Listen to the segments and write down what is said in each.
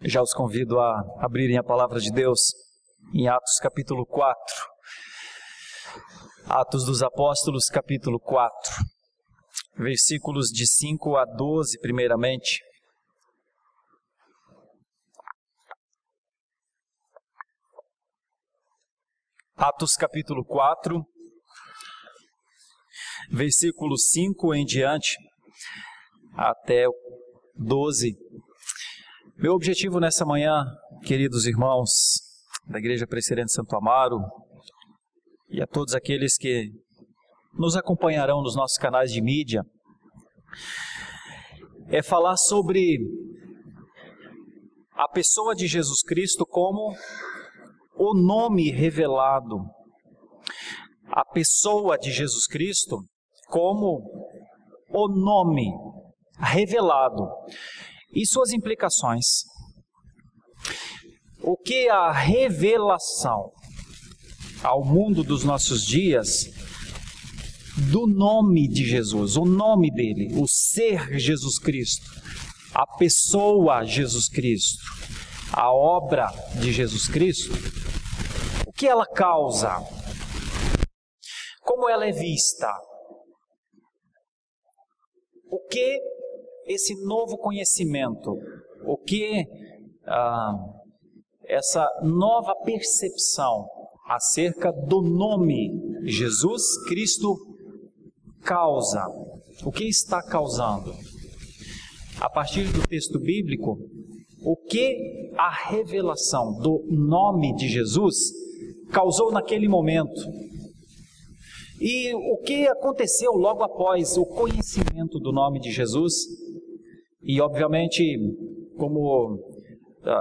Já os convido a abrirem a palavra de Deus em Atos capítulo 4. Atos dos Apóstolos capítulo 4, versículos de 5 a 12 primeiramente. Atos capítulo 4, versículos 5 em diante até 12. Meu objetivo nessa manhã, queridos irmãos da Igreja Presbiteriana de Santo Amaro e a todos aqueles que nos acompanharão nos nossos canais de mídia, é falar sobre a pessoa de Jesus Cristo como o nome revelado. A pessoa de Jesus Cristo como o nome revelado e suas implicações. O que a revelação ao mundo dos nossos dias do nome de Jesus, o nome dele, o ser Jesus Cristo, a pessoa Jesus Cristo, a obra de Jesus Cristo, o que ela causa, como ela é vista, o que esse novo conhecimento, o que essa nova percepção acerca do nome Jesus Cristo causa, o que está causando? A partir do texto bíblico, o que a revelação do nome de Jesus causou naquele momento? E o que aconteceu logo após o conhecimento do nome de Jesus? E obviamente, como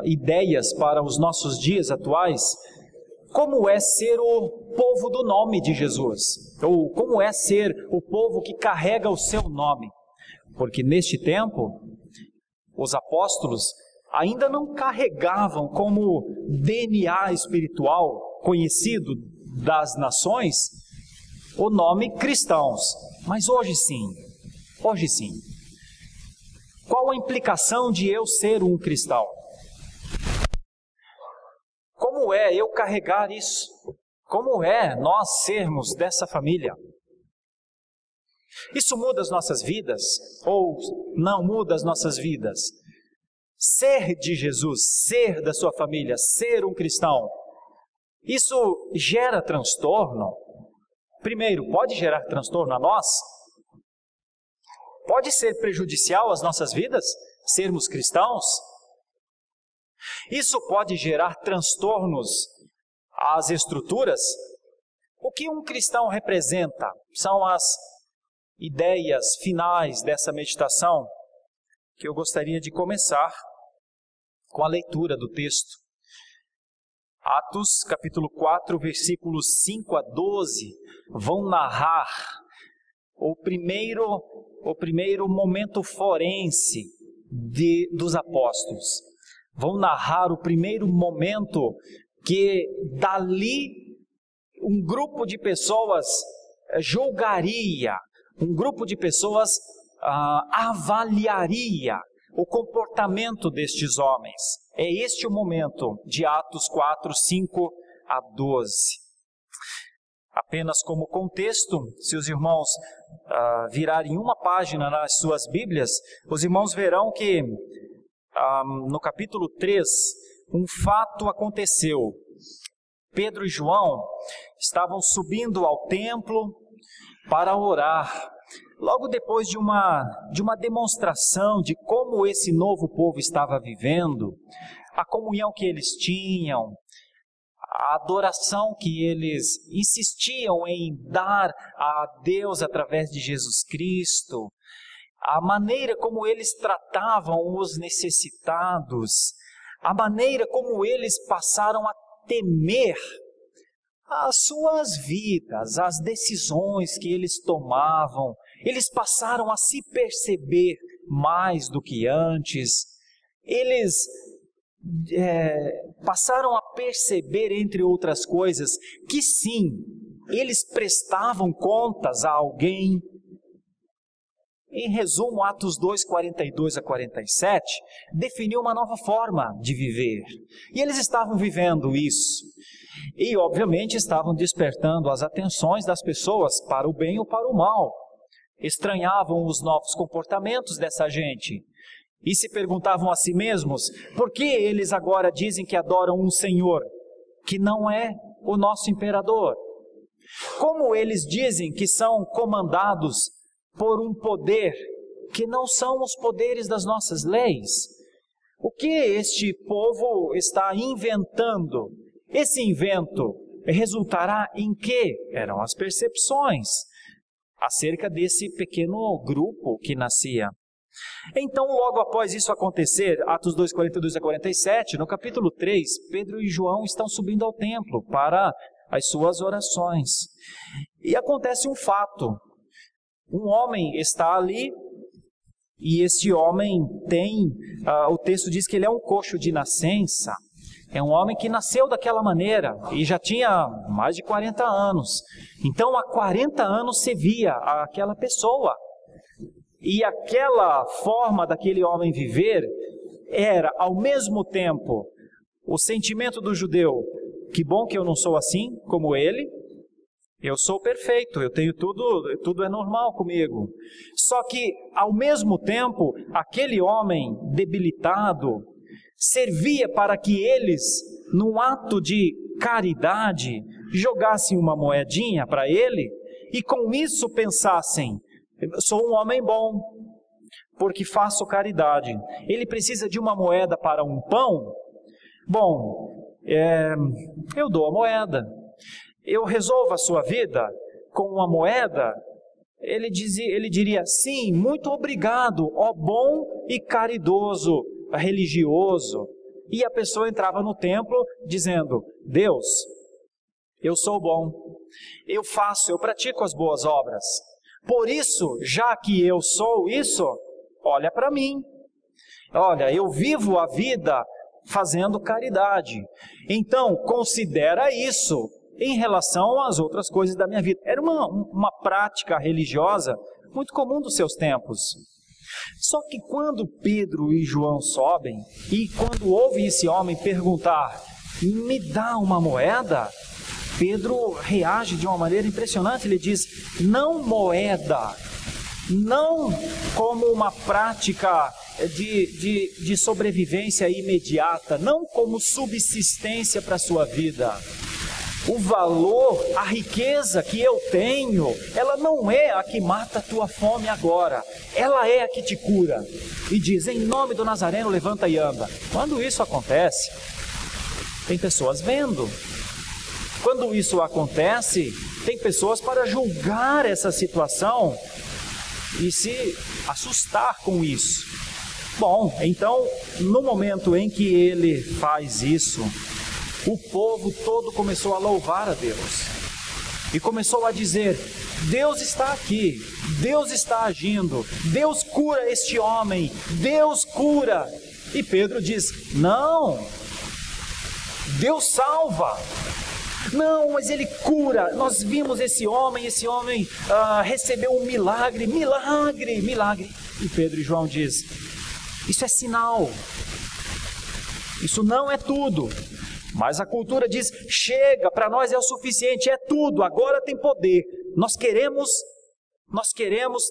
ideias para os nossos dias atuais, como é ser o povo do nome de Jesus? Ou como é ser o povo que carrega o seu nome? Porque neste tempo, os apóstolos ainda não carregavam como DNA espiritual conhecido das nações o nome cristãos. Mas hoje sim, hoje sim. Qual a implicação de eu ser um cristão? Como é eu carregar isso? Como é nós sermos dessa família? Isso muda as nossas vidas? Ou não muda as nossas vidas? Ser de Jesus, ser da sua família, ser um cristão, isso gera transtorno? Primeiro, pode gerar transtorno a nós? Pode ser prejudicial às nossas vidas, sermos cristãos? Isso pode gerar transtornos às estruturas? O que um cristão representa? São as ideias finais dessa meditação que eu gostaria de começar com a leitura do texto. Atos capítulo 4, versículos 5 a 12, vão narrar o primeiro momento forense dos apóstolos. Vão narrar o primeiro momento que dali um grupo de pessoas julgaria, um grupo de pessoas avaliaria o comportamento destes homens. É este o momento de Atos 4, 5 a 12. Apenas como contexto, se os irmãos virarem uma página nas suas Bíblias, os irmãos verão que no capítulo 3, um fato aconteceu. Pedro e João estavam subindo ao templo para orar. Logo depois de uma demonstração de como esse novo povo estava vivendo, a comunhão que eles tinham, a adoração que eles insistiam em dar a Deus através de Jesus Cristo, a maneira como eles tratavam os necessitados, a maneira como eles passaram a temer as suas vidas, as decisões que eles tomavam, eles passaram a se perceber mais do que antes, eles passaram a perceber, entre outras coisas, que sim, eles prestavam contas a alguém, Em resumo, Atos 2, 42 a 47, definiu uma nova forma de viver. E eles estavam vivendo isso. E, obviamente, estavam despertando as atenções das pessoas para o bem ou para o mal. Estranhavam os novos comportamentos dessa gente. E se perguntavam a si mesmos, por que eles agora dizem que adoram um Senhor, que não é o nosso imperador? Como eles dizem que são comandados por um poder que não são os poderes das nossas leis? O que este povo está inventando? Esse invento resultará em quê? Eram as percepções acerca desse pequeno grupo que nascia. Então, logo após isso acontecer, Atos 2, 42 a 47, no capítulo 3, Pedro e João estão subindo ao templo para as suas orações. E acontece um fato. Um homem está ali, e esse homem tem, o texto diz que ele é um coxo de nascença. É um homem que nasceu daquela maneira e já tinha mais de 40 anos. Então, há 40 anos se via aquela pessoa. E aquela forma daquele homem viver era, ao mesmo tempo, o sentimento do judeu: que bom que eu não sou assim como ele, eu sou perfeito, eu tenho tudo é normal comigo. Só que, ao mesmo tempo, aquele homem debilitado servia para que eles, num ato de caridade, jogassem uma moedinha para ele e com isso pensassem: sou um homem bom, porque faço caridade. Ele precisa de uma moeda para um pão? Bom, eu dou a moeda. Eu resolvo a sua vida com uma moeda? Ele diria: sim, muito obrigado, ó bom e caridoso religioso. E a pessoa entrava no templo dizendo: Deus, eu sou bom, eu pratico as boas obras. Por isso, já que eu sou isso, olha para mim. Olha, eu vivo a vida fazendo caridade. Então, considera isso em relação às outras coisas da minha vida. Era uma prática religiosa muito comum dos seus tempos. Só que quando Pedro e João sobem, e quando ouvem esse homem perguntar: me dá uma moeda? Pedro reage de uma maneira impressionante. Ele diz: não moeda, não como uma prática de sobrevivência imediata, não como subsistência para a sua vida. O valor, a riqueza que eu tenho, ela não é a que mata a tua fome agora, ela é a que te cura. E diz: em nome do Nazareno, levanta e anda. Quando isso acontece, tem pessoas vendo. Quando isso acontece, tem pessoas para julgar essa situação e se assustar com isso. Bom, então, no momento em que ele faz isso, o povo todo começou a louvar a Deus. E começou a dizer: Deus está aqui, Deus está agindo, Deus cura este homem, Deus cura. E Pedro diz: não, Deus salva. Não, mas ele cura. Nós vimos esse homem recebeu um milagre. E Pedro e João diz: isso é sinal, isso não é tudo. Mas a cultura diz: chega, para nós é o suficiente, é tudo, agora tem poder. Nós queremos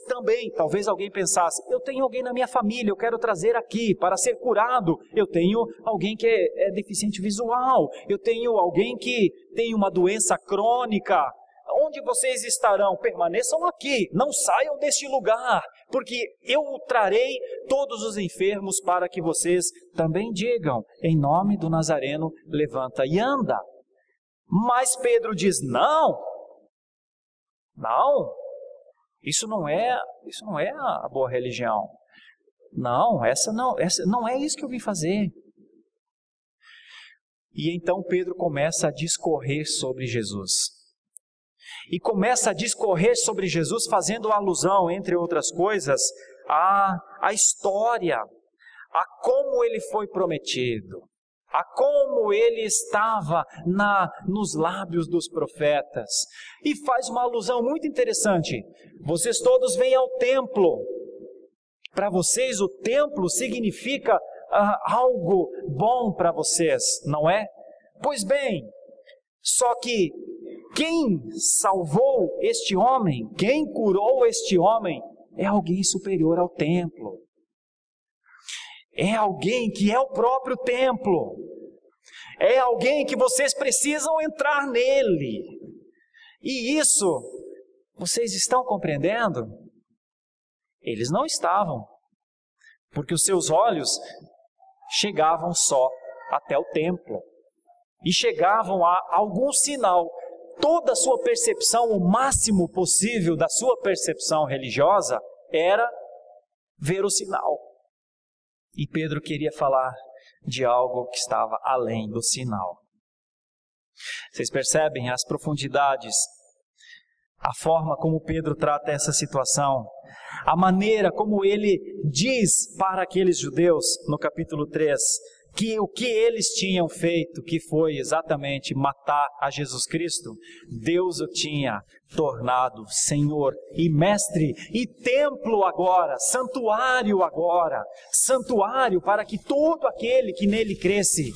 também. Talvez alguém pensasse: eu tenho alguém na minha família, eu quero trazer aqui para ser curado. Eu tenho alguém que é deficiente visual, eu tenho alguém que tem uma doença crônica. Onde vocês estarão? Permaneçam aqui, não saiam deste lugar, porque eu trarei todos os enfermos para que vocês também digam: em nome do Nazareno, levanta e anda. Mas Pedro diz: não, isso não é a boa religião. Não, essa não é isso que eu vim fazer. E então Pedro começa a discorrer sobre Jesus. E começa a discorrer sobre Jesus, fazendo alusão, entre outras coisas, à história, a como ele foi prometido, a como ele estava nos lábios dos profetas. E faz uma alusão muito interessante. Vocês todos vêm ao templo Para vocês o templo significa algo bom para vocês, não é? Pois bem, só que quem salvou este homem, quem curou este homem, é alguém superior ao templo. É alguém que é o próprio templo. É alguém que vocês precisam entrar nele. E isso, vocês estão compreendendo? Eles não estavam, porque os seus olhos chegavam só até o templo. E chegavam a algum sinal. Toda a sua percepção, o máximo possível da sua percepção religiosa, era ver o sinal. E Pedro queria falar de algo que estava além do sinal. Vocês percebem as profundidades, a forma como Pedro trata essa situação, a maneira como ele diz para aqueles judeus, no capítulo 3, que o que eles tinham feito, que foi exatamente matar a Jesus Cristo, Deus o tinha tornado Senhor e Mestre e templo agora, santuário para que todo aquele que nele cresce,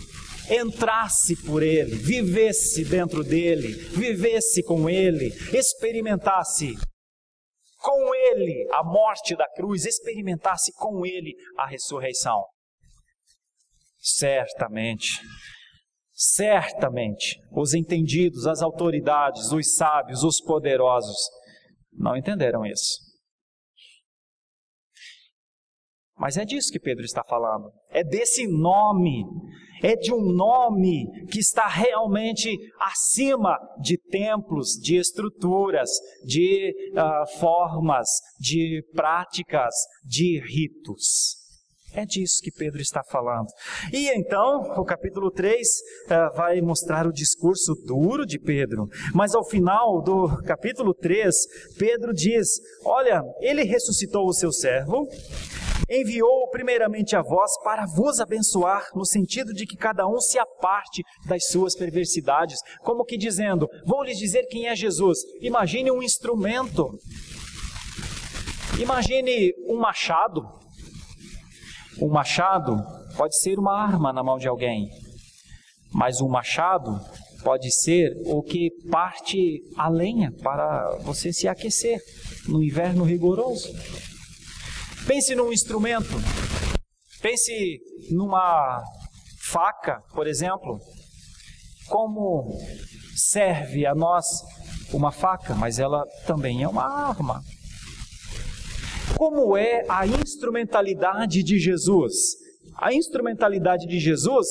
entrasse por ele, vivesse dentro dele, vivesse com ele, experimentasse com ele a morte da cruz, experimentasse com ele a ressurreição. Certamente, os entendidos, as autoridades, os sábios, os poderosos, não entenderam isso. Mas é disso que Pedro está falando. É desse nome, é de um nome que está realmente acima de templos, de estruturas, de formas, de práticas, de ritos. É disso que Pedro está falando. E então, o capítulo 3 vai mostrar o discurso duro de Pedro. Mas ao final do capítulo 3, Pedro diz, olha, ele ressuscitou o seu servo, enviou-o primeiramente a vós para vos abençoar, no sentido de que cada um se aparte das suas perversidades. Como que dizendo, vou lhes dizer quem é Jesus. Imagine um instrumento. Imagine um machado. Um machado pode ser uma arma na mão de alguém, mas um machado pode ser o que parte a lenha para você se aquecer no inverno rigoroso. Pense num instrumento, pense numa faca, por exemplo. Como serve a nós uma faca, mas ela também é uma arma. Como é a instrumentalidade de Jesus? A instrumentalidade de Jesus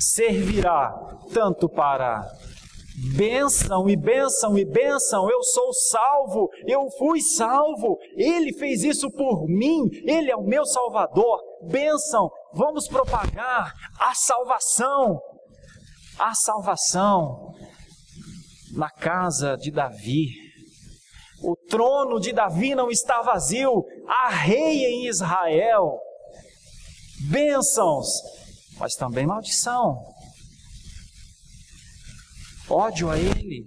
servirá tanto para bênção e bênção e bênção. Eu sou salvo, eu fui salvo, Ele fez isso por mim, Ele é o meu Salvador. Bênção, vamos propagar a salvação na casa de Davi. O trono de Davi não está vazio, há rei em Israel. Bênçãos, mas também maldição. Ódio a ele,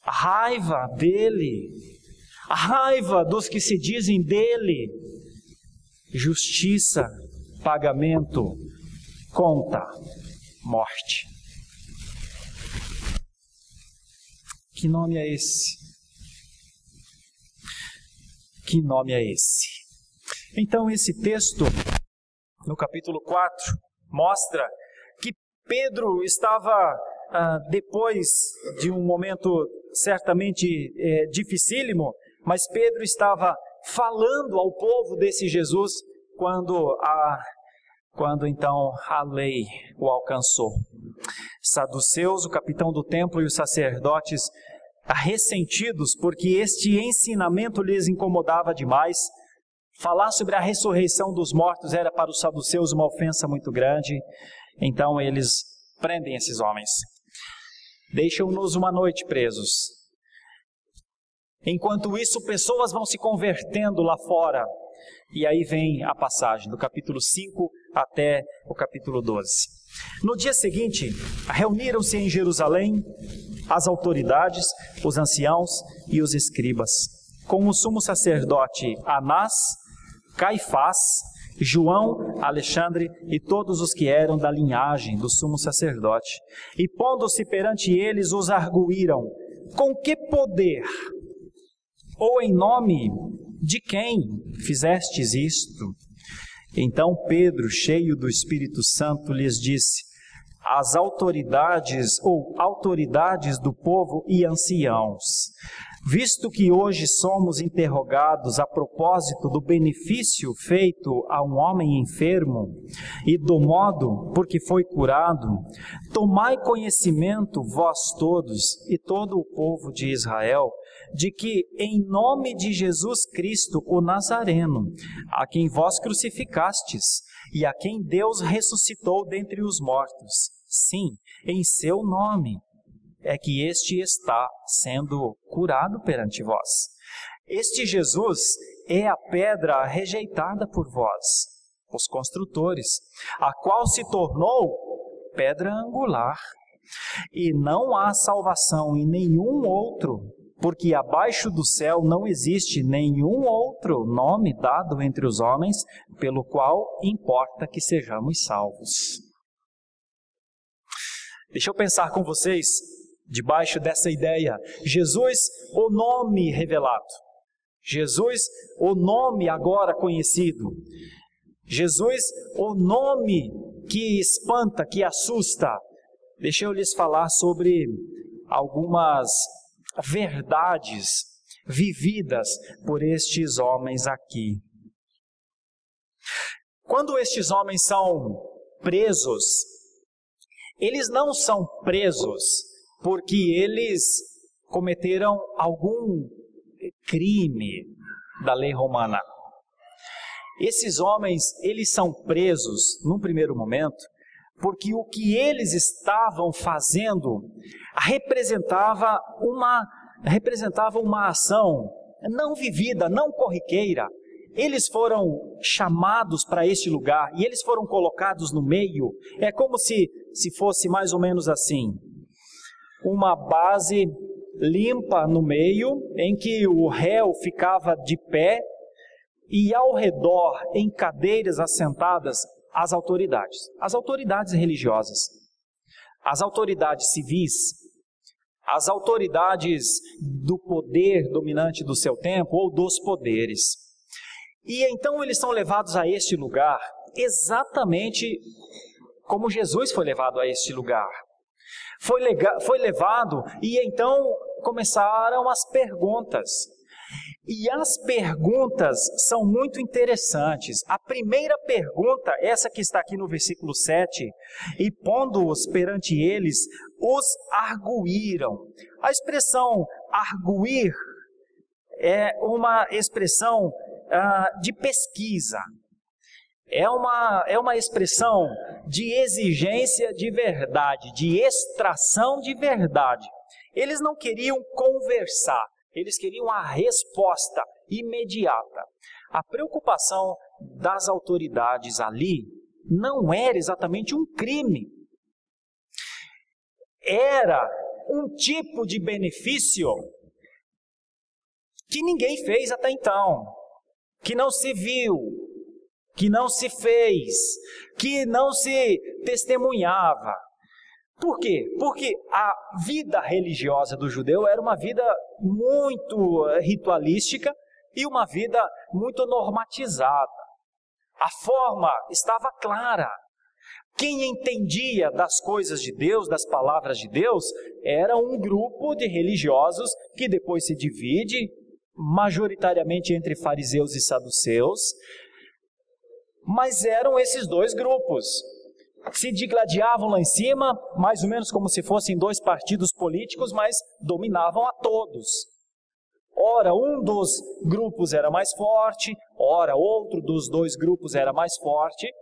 a raiva dele, a raiva dos que se dizem dele. Justiça, pagamento, conta, morte. Que nome é esse? Que nome é esse? Então esse texto, no capítulo 4, mostra que Pedro estava, depois de um momento certamente dificílimo, mas Pedro estava falando ao povo desse Jesus quando então a lei o alcançou. Saduceus, o capitão do templo, e os sacerdotes, ressentidos porque este ensinamento lhes incomodava demais. Falar sobre a ressurreição dos mortos era para os saduceus uma ofensa muito grande. Então eles prendem esses homens. Deixam-nos uma noite presos. Enquanto isso, pessoas vão se convertendo lá fora. E aí vem a passagem do capítulo 5 até o capítulo 12. No dia seguinte, reuniram-se em Jerusalém as autoridades, os anciãos e os escribas. com o sumo sacerdote Anás, Caifás, João, Alexandre e todos os que eram da linhagem do sumo sacerdote. E pondo-se perante eles, os arguíram: com que poder ou em nome de quem fizestes isto? Então Pedro, cheio do Espírito Santo, lhes disse: as autoridades do povo e anciãos, visto que hoje somos interrogados a propósito do benefício feito a um homem enfermo e do modo por que foi curado, tomai conhecimento vós todos e todo o povo de Israel, de que em nome de Jesus Cristo, o Nazareno, a quem vós crucificastes e a quem Deus ressuscitou dentre os mortos, sim, em seu nome, é que este está sendo curado perante vós. Este Jesus é a pedra rejeitada por vós, os construtores, a qual se tornou pedra angular. E não há salvação em nenhum outro, porque abaixo do céu não existe nenhum outro nome dado entre os homens, pelo qual importa que sejamos salvos. Deixa eu pensar com vocês, debaixo dessa ideia, Jesus, o nome revelado. Jesus, o nome agora conhecido. Jesus, o nome que espanta, que assusta. Deixa eu lhes falar sobre algumas verdades vividas por estes homens aqui. Quando estes homens são presos, eles não são presos porque eles cometeram algum crime da lei romana. Esses homens, eles são presos, num primeiro momento, porque o que eles estavam fazendo representava uma ação não vivida, não corriqueira. Eles foram chamados para este lugar e eles foram colocados no meio. É como se fosse mais ou menos assim: uma base limpa no meio, em que o réu ficava de pé e ao redor, em cadeiras assentadas, as autoridades religiosas, as autoridades civis, as autoridades do poder dominante do seu tempo ou dos poderes. E então eles são levados a este lugar exatamente como Jesus foi levado a este lugar. Foi levado e então começaram as perguntas. E as perguntas são muito interessantes. A primeira pergunta, essa que está aqui no versículo 7, e pondo-os perante eles, os arguíram. A expressão arguir é uma expressão de pesquisa. É uma expressão de exigência de verdade, de extração de verdade. Eles não queriam conversar, eles queriam a resposta imediata. A preocupação das autoridades ali não era exatamente um crime. Era um tipo de benefício que ninguém fez até então, que não se viu, que não se fez, que não se testemunhava. Por quê? Porque a vida religiosa do judeu era uma vida muito ritualística e uma vida muito normatizada. A forma estava clara. Quem entendia das coisas de Deus, das palavras de Deus, era um grupo de religiosos que depois se divide majoritariamente entre fariseus e saduceus, mas eram esses dois grupos. Se digladiavam lá em cima, mais ou menos como se fossem dois partidos políticos, mas dominavam a todos. Ora, um dos grupos era mais forte, ora, outro dos dois grupos era mais forte,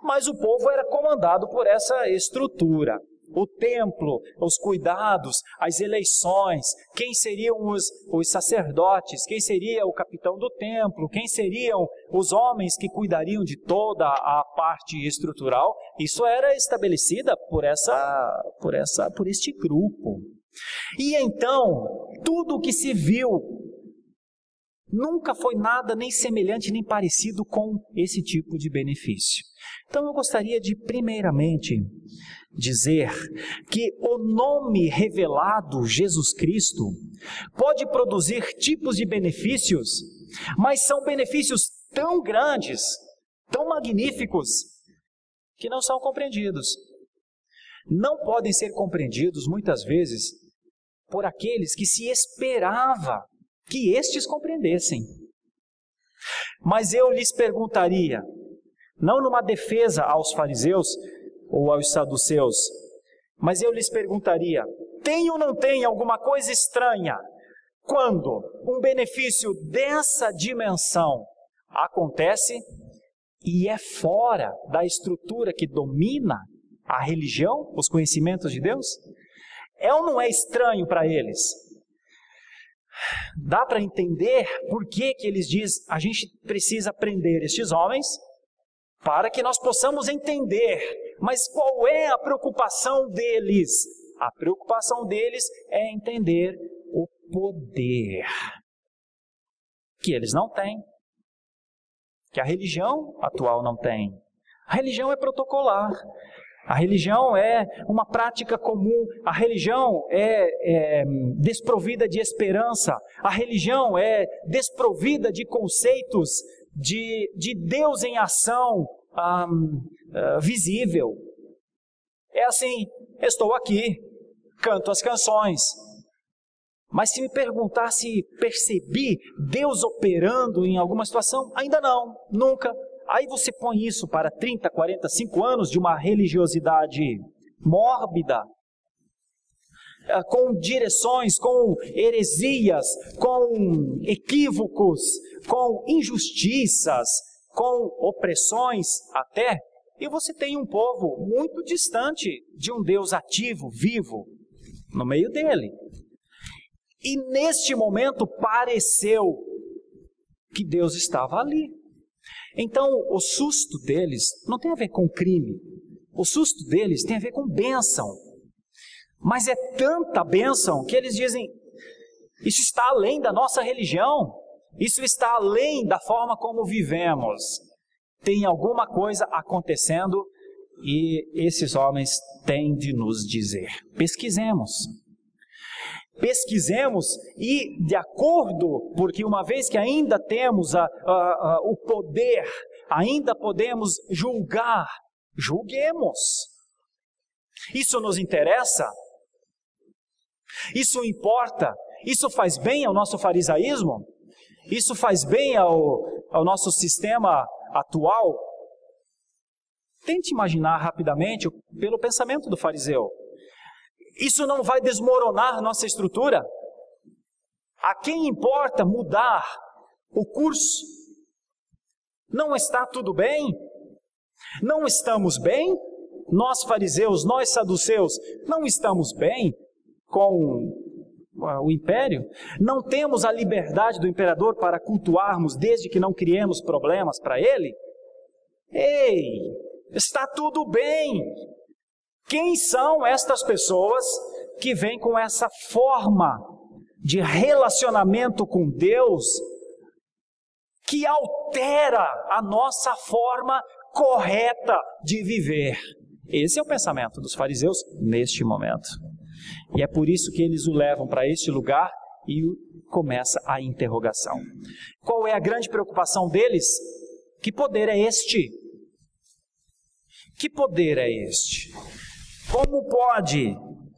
mas o povo era comandado por essa estrutura. O templo, os cuidados, as eleições, quem seriam os sacerdotes, quem seria o capitão do templo, quem seriam os homens que cuidariam de toda a parte estrutural, isso era estabelecida por este grupo. E então, tudo o que se viu nunca foi nada nem semelhante nem parecido com esse tipo de benefício. Então eu gostaria de primeiramente dizer que o nome revelado, Jesus Cristo, pode produzir tipos de benefícios, mas são benefícios tão grandes, tão magníficos, que não são compreendidos. Não podem ser compreendidos, muitas vezes, por aqueles que se esperava que estes compreendessem. Mas eu lhes perguntaria, não numa defesa aos fariseus ou aos saduceus, mas eu lhes perguntaria, tem ou não tem alguma coisa estranha quando um benefício dessa dimensão acontece e é fora da estrutura que domina a religião, os conhecimentos de Deus? É ou não é estranho para eles? Dá para entender por que eles dizem, a gente precisa prender estes homens para que nós possamos entender. Mas qual é a preocupação deles? A preocupação deles é entender o poder que eles não têm, que a religião atual não tem. A religião é protocolar. A religião é uma prática comum, a religião é desprovida de esperança, a religião é desprovida de conceitos de Deus em ação visível. É assim, estou aqui, canto as canções, mas se me perguntar se percebi Deus operando em alguma situação, ainda não, nunca. Aí você põe isso para 30, 45 anos de uma religiosidade mórbida, com direções, com heresias, com equívocos, com injustiças, com opressões até, e você tem um povo muito distante de um Deus ativo, vivo, no meio dele. E neste momento pareceu que Deus estava ali. Então, o susto deles não tem a ver com crime. O susto deles tem a ver com bênção. Mas é tanta bênção que eles dizem, isso está além da nossa religião. Isso está além da forma como vivemos. Tem alguma coisa acontecendo e esses homens têm de nos dizer. Pesquisemos. Pesquisemos e, de acordo, porque uma vez que ainda temos o poder, ainda podemos julgar, julguemos. Isso nos interessa? Isso importa? Isso faz bem ao nosso farisaísmo? Isso faz bem ao nosso sistema atual? Tente imaginar rapidamente pelo pensamento do fariseu. Isso não vai desmoronar nossa estrutura? A quem importa mudar o curso? Não está tudo bem? Não estamos bem? Nós fariseus, nós saduceus, não estamos bem com o império? Não temos a liberdade do imperador para cultuarmos desde que não criemos problemas para ele? Ei, está tudo bem! Quem são estas pessoas que vêm com essa forma de relacionamento com Deus que altera a nossa forma correta de viver? Esse é o pensamento dos fariseus neste momento. E é por isso que eles o levam para este lugar e começa a interrogação. Qual é a grande preocupação deles? Que poder é este? Que poder é este? Como pode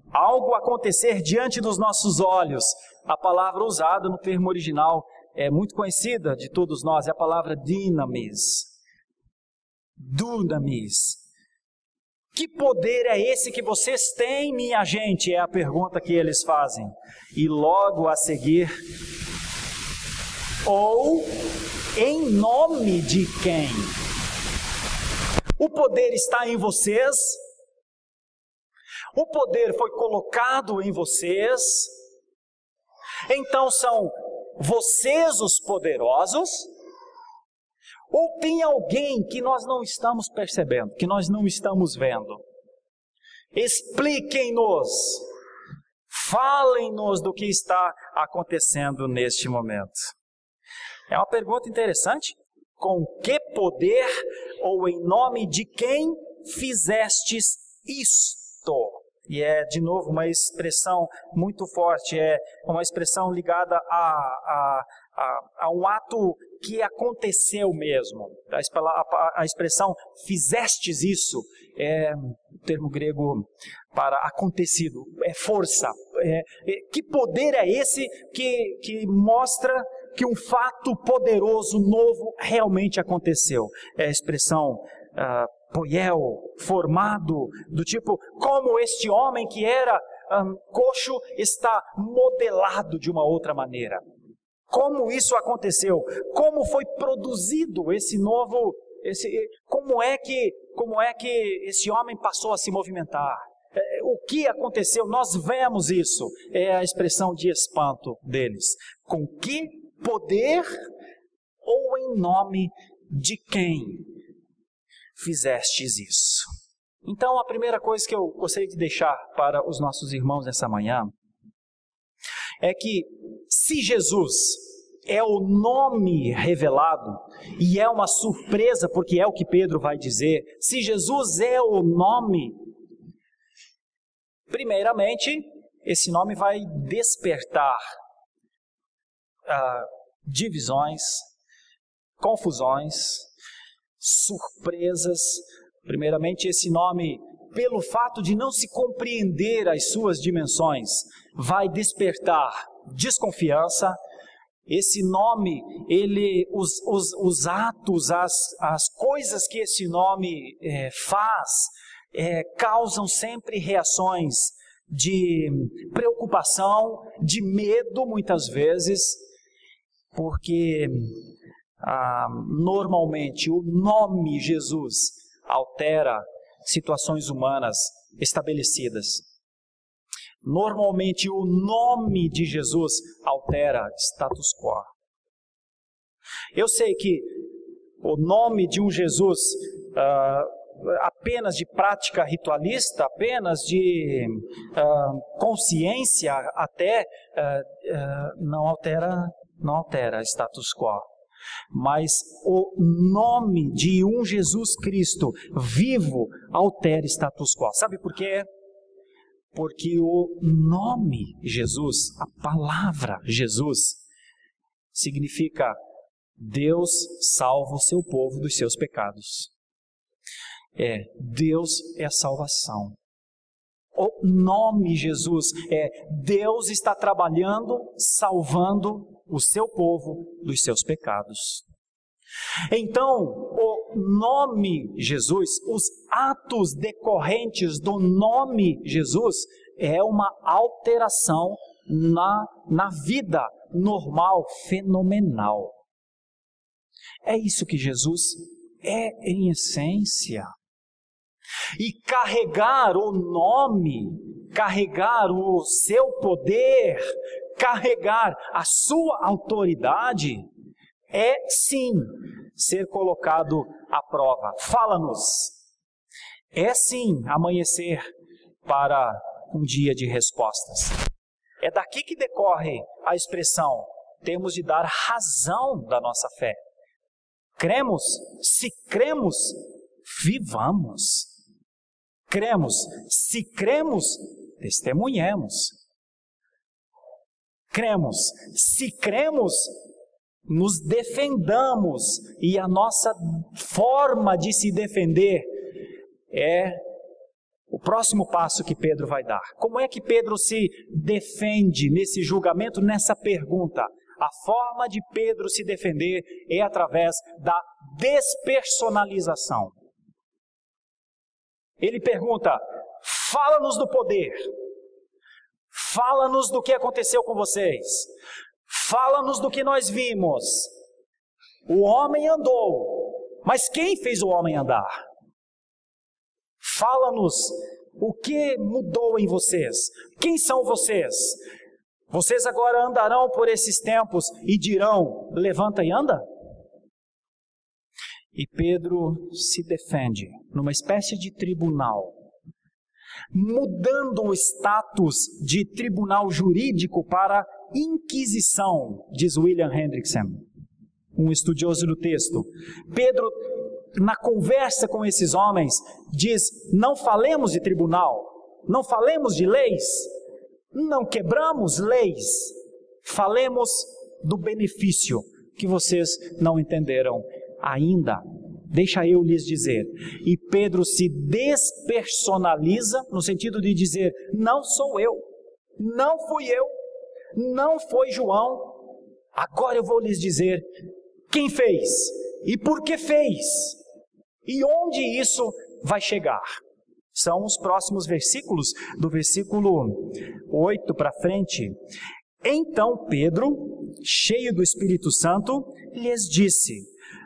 algo acontecer diante dos nossos olhos? A palavra usada no termo original é muito conhecida de todos nós, é a palavra dynamis. Dunamis. Que poder é esse que vocês têm, minha gente? É a pergunta que eles fazem. E logo a seguir, ou em nome de quem? O poder está em vocês? O poder foi colocado em vocês? Então são vocês os poderosos? Ou tem alguém que nós não estamos percebendo, que nós não estamos vendo? Expliquem-nos, falem-nos do que está acontecendo neste momento. É uma pergunta interessante. Com que poder ou em nome de quem fizestes isto? E é, de novo, uma expressão muito forte, é uma expressão ligada a um ato que aconteceu mesmo. A expressão fizestes isso é o termo grego para acontecido, é força. Que poder é esse que mostra que um fato poderoso, novo, realmente aconteceu? É a expressão poiel, formado, do tipo, como este homem que era coxo está modelado de uma outra maneira. Como isso aconteceu? Como foi produzido esse novo... Como é que esse homem passou a se movimentar? O que aconteceu? Nós vemos isso. É a expressão de espanto deles. Com que poder ou em nome de quem fizestes isso? Então, a primeira coisa que eu gostaria de deixar para os nossos irmãos nessa manhã é que se Jesus é o nome revelado, e é uma surpresa porque é o que Pedro vai dizer, se Jesus é o nome, primeiramente, esse nome vai despertar divisões, confusões, surpresas. Primeiramente, esse nome, pelo fato de não se compreender as suas dimensões, vai despertar desconfiança. Esse nome, os atos, as coisas que esse nome faz, causam sempre reações de preocupação, de medo muitas vezes, porque normalmente o nome Jesus altera situações humanas estabelecidas. Normalmente o nome de Jesus altera status quo. Eu sei que o nome de um Jesus apenas de prática ritualista, apenas de consciência até, não altera status quo. Mas o nome de um Jesus Cristo vivo altera status quo. Sabe por quê? Porque o nome Jesus, a palavra Jesus, significa Deus salva o seu povo dos seus pecados. Deus é a salvação. O nome Jesus Deus está trabalhando, salvando o seu povo dos seus pecados. Então, o nome Jesus, os atos decorrentes do nome Jesus, é uma alteração na vida normal, fenomenal. É isso que Jesus é em essência. E carregar o nome, carregar o seu poder, carregar a sua autoridade, é sim ser colocado à prova. Fala-nos. É sim amanhecer para um dia de respostas. É daqui que decorre a expressão: temos de dar razão da nossa fé. Cremos? Se cremos, vivamos. Cremos? Se cremos, testemunhemos. Cremos? Se cremos, nos defendamos. E a nossa forma de se defender é o próximo passo que Pedro vai dar. Como é que Pedro se defende nesse julgamento, nessa pergunta? A forma de Pedro se defender é através da despersonalização. Ele pergunta: fala-nos do poder, fala-nos do que aconteceu com vocês, fala-nos do que nós vimos. O homem andou, mas quem fez o homem andar? Fala-nos o que mudou em vocês. Quem são vocês? Vocês agora andarão por esses tempos e dirão: levanta e anda? E Pedro se defende numa espécie de tribunal, mudando o status de tribunal jurídico para inquisição, diz William Hendrickson. um estudioso do texto. Pedro, na conversa com esses homens, diz: não falemos de tribunal, não falemos de leis, não quebramos leis, falemos do benefício que vocês não entenderam ainda. Deixa eu lhes dizer. E Pedro se despersonaliza no sentido de dizer: não sou eu, não fui eu, não foi João. Agora eu vou lhes dizer quem fez e por que fez e onde isso vai chegar. São os próximos versículos, do versículo 8 para frente. Então Pedro, cheio do Espírito Santo, lhes disse: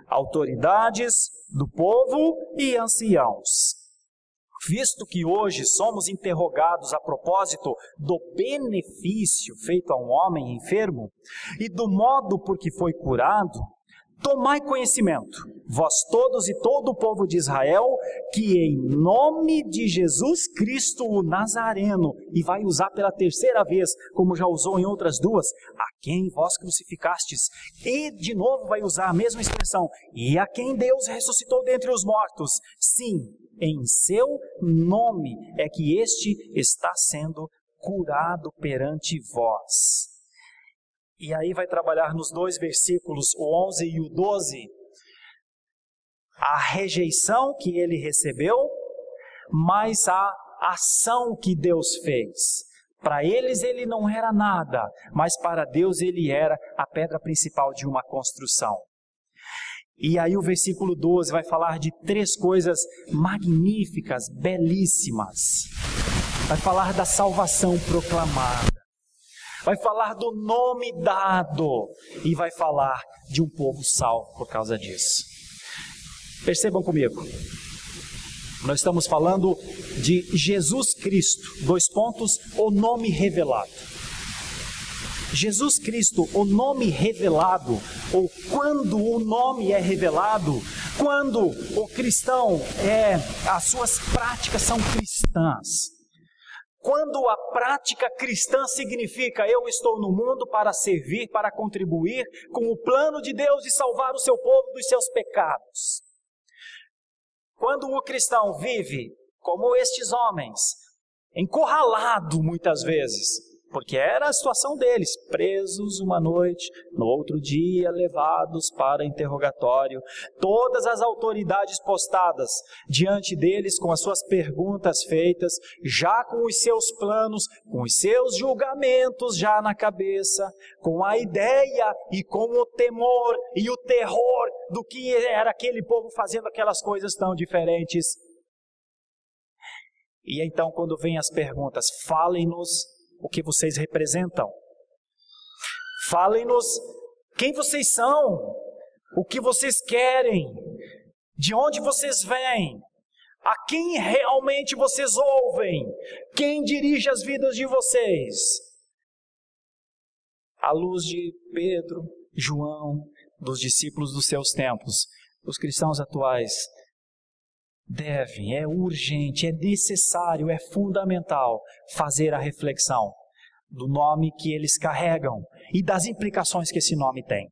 autoridades do povo e anciãos, visto que hoje somos interrogados a propósito do benefício feito a um homem enfermo e do modo por que foi curado, tomai conhecimento, vós todos e todo o povo de Israel, que em nome de Jesus Cristo o Nazareno, e vai usar pela terceira vez, como já usou em outras duas, a quem vós crucificastes, e de novo vai usar a mesma expressão, e a quem Deus ressuscitou dentre os mortos, sim, em seu nome é que este está sendo curado perante vós. E aí vai trabalhar nos dois versículos, o 11 e o 12, a rejeição que ele recebeu, mas a ação que Deus fez. Para eles ele não era nada, mas para Deus ele era a pedra principal de uma construção. E aí o versículo 12 vai falar de três coisas magníficas, belíssimas. Vai falar da salvação proclamada, vai falar do nome dado e vai falar de um povo salvo por causa disso. Percebam comigo, nós estamos falando de Jesus Cristo, o nome revelado. Jesus Cristo, o nome revelado, ou quando o nome é revelado, quando o cristão as suas práticas são cristãs. Quando a prática cristã significa: eu estou no mundo para servir, para contribuir com o plano de Deus de salvar o seu povo dos seus pecados. Quando o cristão vive como estes homens, encurralado muitas vezes, porque era a situação deles, presos uma noite, no outro dia levados para interrogatório, todas as autoridades postadas diante deles com as suas perguntas feitas, já com os seus planos, com os seus julgamentos já na cabeça, com a ideia e com o temor e o terror do que era aquele povo fazendo aquelas coisas tão diferentes. E então, quando vêm as perguntas: falem-nos o que vocês representam, falem-nos quem vocês são, o que vocês querem, de onde vocês vêm, a quem realmente vocês ouvem, quem dirige as vidas de vocês. À luz de Pedro, João, dos discípulos dos seus tempos, os cristãos atuais devem, é urgente, é necessário, é fundamental fazer a reflexão do nome que eles carregam e das implicações que esse nome tem.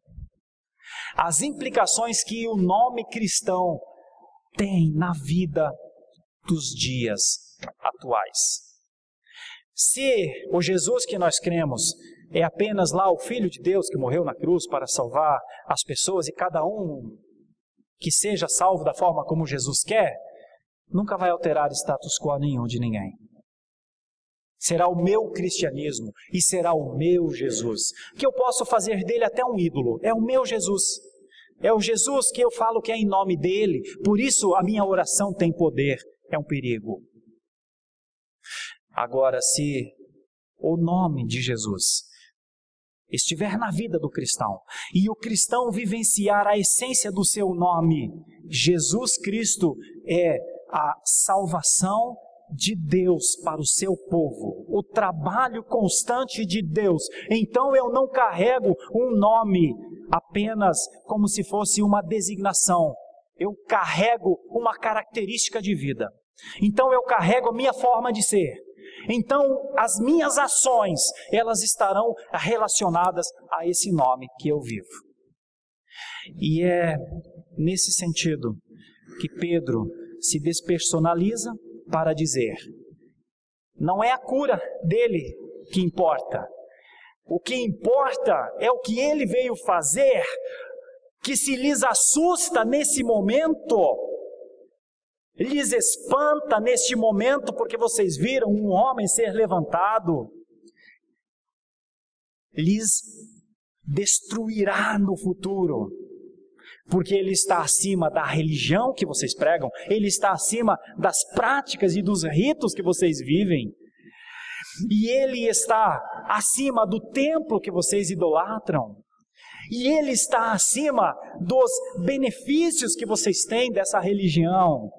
As implicações que o nome cristão tem na vida dos dias atuais. Se o Jesus que nós cremos é apenas lá o Filho de Deus que morreu na cruz para salvar as pessoas, e cada um que seja salvo da forma como Jesus quer, nunca vai alterar status quo nenhum de ninguém. Será o meu cristianismo e será o meu Jesus, que eu posso fazer dele até um ídolo. É o meu Jesus. É o Jesus que eu falo que é em nome dele, por isso a minha oração tem poder. É um perigo. Agora, se o nome de Jesus estiver na vida do cristão, e o cristão vivenciar a essência do seu nome, Jesus Cristo é a salvação de Deus para o seu povo, o trabalho constante de Deus. Então eu não carrego um nome apenas como se fosse uma designação, eu carrego uma característica de vida. Então eu carrego a minha forma de ser. Então as minhas ações, elas estarão relacionadas a esse nome que eu vivo. E é nesse sentido que Pedro se despersonaliza para dizer: não é a cura dele que importa. O que importa é o que ele veio fazer, que se lhes assusta nesse momento, lhes espanta neste momento, porque vocês viram um homem ser levantado, lhes destruirá no futuro, porque ele está acima da religião que vocês pregam, ele está acima das práticas e dos ritos que vocês vivem, e ele está acima do templo que vocês idolatram, e ele está acima dos benefícios que vocês têm dessa religião.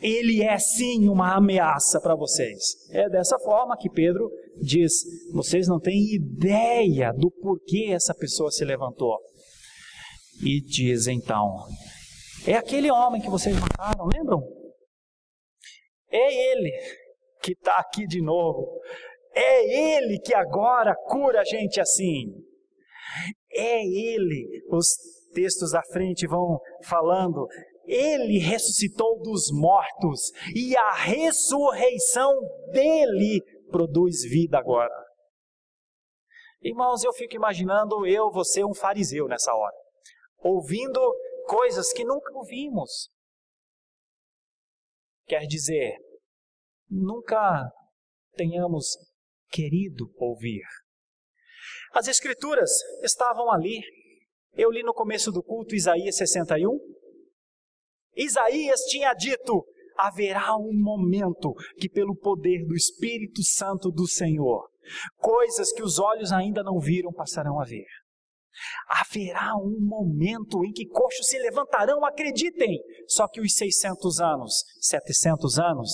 Ele é sim uma ameaça para vocês. É dessa forma que Pedro diz: vocês não têm ideia do porquê essa pessoa se levantou. E diz então: é aquele homem que vocês mataram, lembram? É ele que está aqui de novo. É ele que agora cura a gente assim. É ele. Os textos à frente vão falando: ele ressuscitou dos mortos e a ressurreição dele produz vida agora. Irmãos, eu fico imaginando você, um fariseu nessa hora, ouvindo coisas que nunca ouvimos. Quer dizer, nunca tenhamos querido ouvir. As Escrituras estavam ali. Eu li no começo do culto Isaías 61. Isaías tinha dito: haverá um momento que pelo poder do Espírito Santo do Senhor, coisas que os olhos ainda não viram passarão a ver. Haverá um momento em que coxos se levantarão, acreditem. Só que os 600 anos, 700 anos,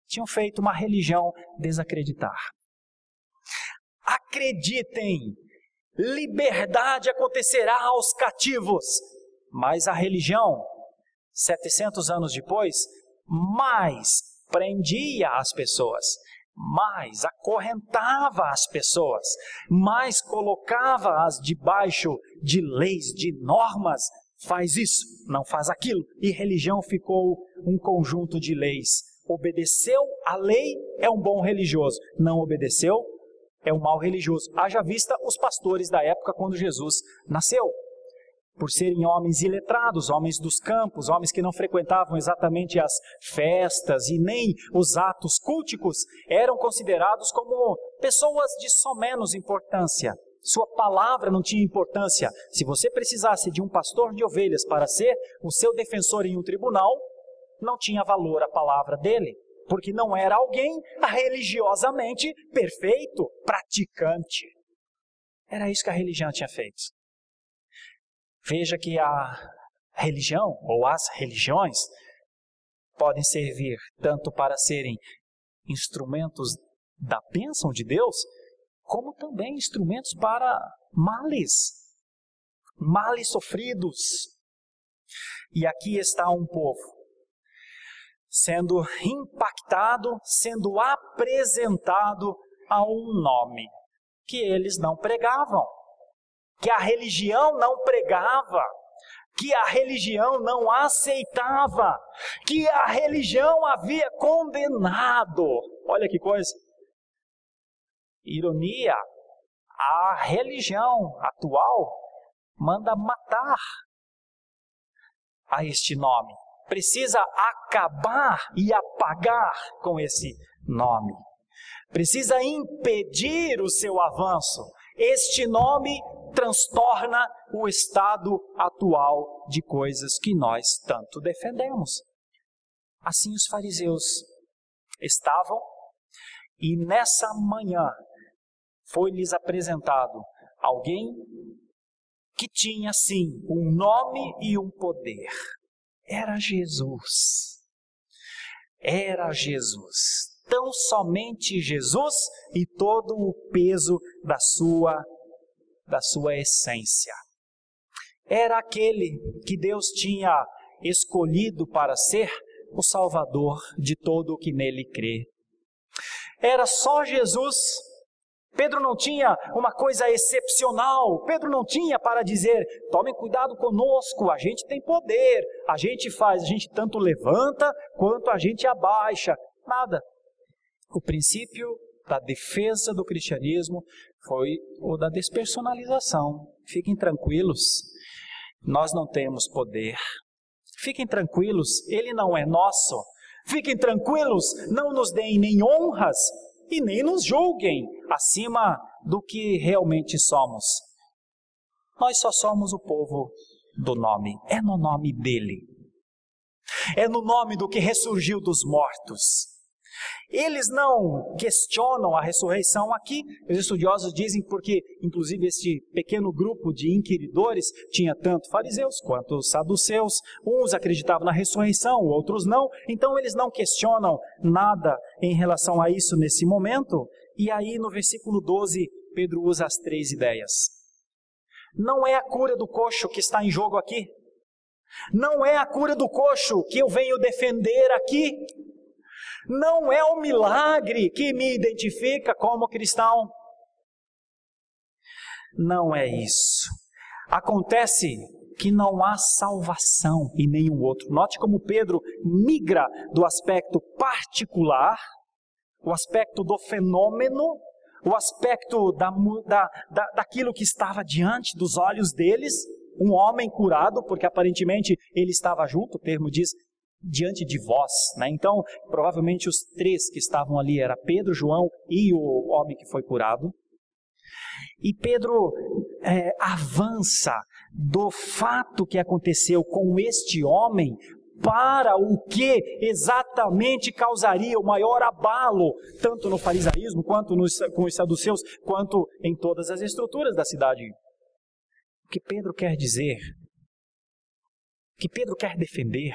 tinham feito uma religião desacreditar. Acreditem, liberdade acontecerá aos cativos, mas a religião, 700 anos depois, mais prendia as pessoas, mais acorrentava as pessoas, mais colocava-as debaixo de leis, de normas. Faz isso, não faz aquilo. E religião ficou um conjunto de leis. Obedeceu a lei é um bom religioso, não obedeceu é um mau religioso. Haja vista os pastores da época quando Jesus nasceu. Por serem homens iletrados, homens dos campos, homens que não frequentavam exatamente as festas e nem os atos culticos, eram considerados como pessoas de só menos importância. Sua palavra não tinha importância. Se você precisasse de um pastor de ovelhas para ser o seu defensor em um tribunal, não tinha valor a palavra dele, porque não era alguém religiosamente perfeito, praticante. Era isso que a religião tinha feito. Veja que a religião, ou as religiões, podem servir tanto para serem instrumentos da bênção de Deus, como também instrumentos para males sofridos. E aqui está um povo sendo impactado, sendo apresentado a um nome que eles não pregavam, que a religião não pregava, que a religião não aceitava, que a religião havia condenado. Olha que coisa. Ironia, a religião atual manda matar a este nome. Precisa acabar e apagar com esse nome. Precisa impedir o seu avanço. Este nome transtorna o estado atual de coisas que nós tanto defendemos. Assim os fariseus estavam, e nessa manhã foi-lhes apresentado alguém que tinha sim um nome e um poder. Era Jesus. Era Jesus. Tão somente Jesus e todo o peso da sua essência. Era aquele que Deus tinha escolhido para ser o Salvador de todo o que nele crê. Era só Jesus Pedro não tinha uma coisa excepcional. Pedro não tinha para dizer: tomem cuidado conosco, a gente tem poder, a gente tanto levanta quanto a gente abaixa. Nada. O princípio da defesa do cristianismo foi o da despersonalização. Fiquem tranquilos, nós não temos poder. Fiquem tranquilos, ele não é nosso. Fiquem tranquilos, não nos deem nem honras e nem nos julguem acima do que realmente somos. Nós só somos o povo do nome. É no nome dele. É no nome do que ressurgiu dos mortos. Eles não questionam a ressurreição aqui. Os estudiosos dizem porque, inclusive, este pequeno grupo de inquiridores tinha tanto fariseus quanto saduceus. Uns acreditavam na ressurreição, outros não. Então, eles não questionam nada em relação a isso nesse momento. E aí, no versículo 12, Pedro usa as 3 ideias. Não é a cura do coxo que está em jogo aqui. Não é a cura do coxo que eu venho defender aqui. Não é o milagre que me identifica como cristão. Não é isso. Acontece que não há salvação em nenhum outro. Note como Pedro migra do aspecto particular, o aspecto do fenômeno, o aspecto daquilo que estava diante dos olhos deles, um homem curado, porque aparentemente ele estava junto, o termo diz, diante de vós, né? Então, provavelmente os 3 que estavam ali era Pedro, João e o homem que foi curado. E Pedro avança do fato que aconteceu com este homem para o que exatamente causaria o maior abalo, tanto no farisaísmo, quanto com os saduceus, quanto em todas as estruturas da cidade. O que Pedro quer dizer, o que Pedro quer defender,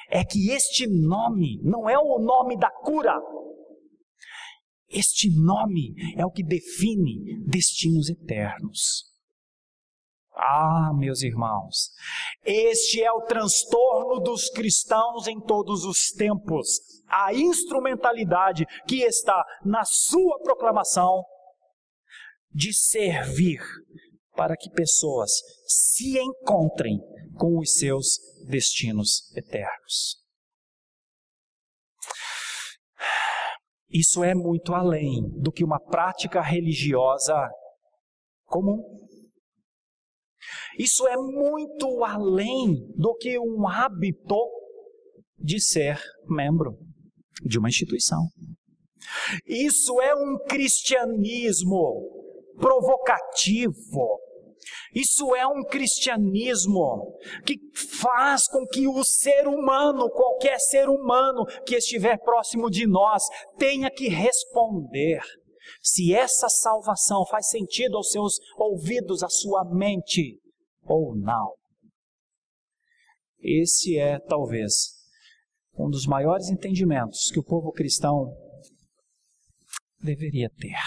é que este nome não é o nome da cura. Este nome é o que define destinos eternos. Ah, meus irmãos, este é o transtorno dos cristãos em todos os tempos. A instrumentalidade que está na sua proclamação de servir para que pessoas se encontrem com os seus destinos eternos. Isso é muito além do que uma prática religiosa comum. Isso é muito além do que um hábito de ser membro de uma instituição. Isso é um cristianismo provocativo. Isso é um cristianismo que faz com que o ser humano, qualquer ser humano que estiver próximo de nós, tenha que responder se essa salvação faz sentido aos seus ouvidos, à sua mente ou não. Esse é, talvez, um dos maiores entendimentos que o povo cristão deveria ter.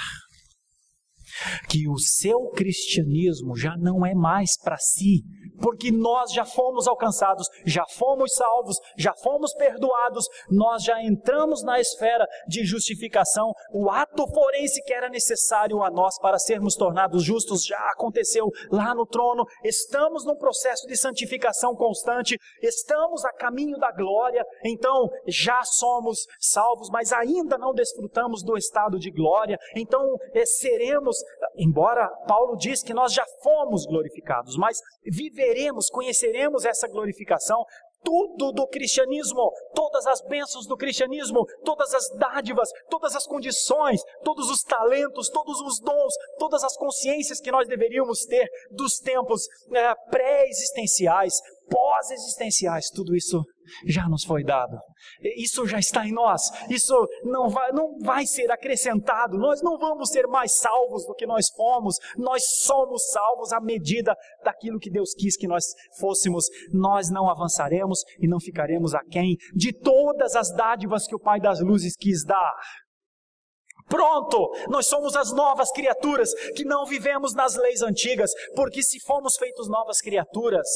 Que o seu cristianismo já não é mais para si, porque nós já fomos alcançados, já fomos salvos, já fomos perdoados, nós já entramos na esfera de justificação. O ato forense que era necessário a nós para sermos tornados justos já aconteceu lá no trono. Estamos num processo de santificação constante, estamos a caminho da glória, então já somos salvos, mas ainda não desfrutamos do estado de glória. Então seremos, embora Paulo diz que nós já fomos glorificados, mas viveremos, conheceremos essa glorificação. Tudo do cristianismo, todas as bênçãos do cristianismo, todas as dádivas, todas as condições, todos os talentos, todos os dons, todas as consciências que nós deveríamos ter dos tempos pré-existenciais, pós-existenciais, tudo isso já nos foi dado. Isso já está em nós. Isso não vai ser acrescentado. Nós não vamos ser mais salvos do que nós fomos. Nós somos salvos à medida daquilo que Deus quis que nós fôssemos. Nós não avançaremos e não ficaremos aquém de todas as dádivas que o Pai das Luzes quis dar. Pronto, nós somos as novas criaturas que não vivemos nas leis antigas, porque se fomos feitos novas criaturas,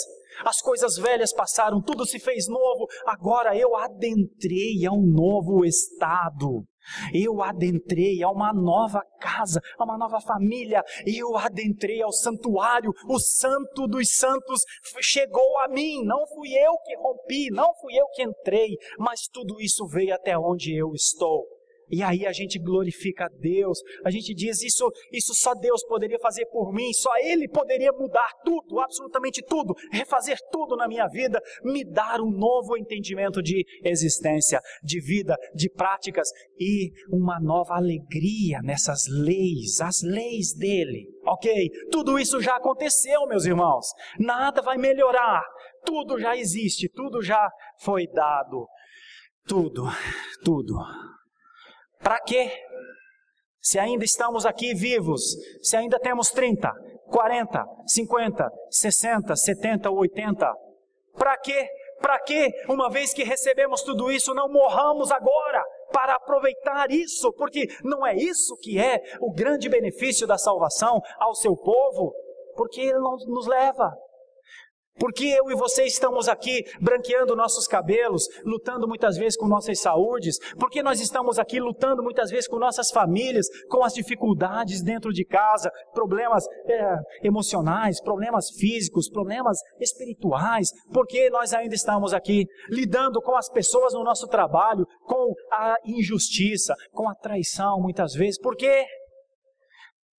as coisas velhas passaram, tudo se fez novo, agora eu adentrei a um novo estado. Eu adentrei a uma nova casa, a uma nova família. Eu adentrei ao santuário. O santo dos santos chegou a mim. Não fui eu que rompi, não fui eu que entrei, mas tudo isso veio até onde eu estou. E aí a gente glorifica a Deus, a gente diz isso só Deus poderia fazer por mim, só Ele poderia mudar tudo, absolutamente tudo, refazer tudo na minha vida, me dar um novo entendimento de existência, de vida, de práticas e uma nova alegria nessas leis, as leis dele, ok? Tudo isso já aconteceu, meus irmãos, nada vai melhorar, tudo já existe, tudo já foi dado, tudo. Para quê? Se ainda estamos aqui vivos, se ainda temos 30, 40, 50, 60, 70, 80, para quê? Para que, uma vez que recebemos tudo isso, não morramos agora para aproveitar isso? Porque não é isso que é o grande benefício da salvação ao seu povo? Porque Ele não nos leva. Porque eu e você estamos aqui branqueando nossos cabelos, lutando muitas vezes com nossas saúdes, porque nós estamos aqui lutando muitas vezes com nossas famílias, com as dificuldades dentro de casa, problemas emocionais, problemas físicos, problemas espirituais, porque nós ainda estamos aqui lidando com as pessoas no nosso trabalho, com a injustiça, com a traição muitas vezes, porque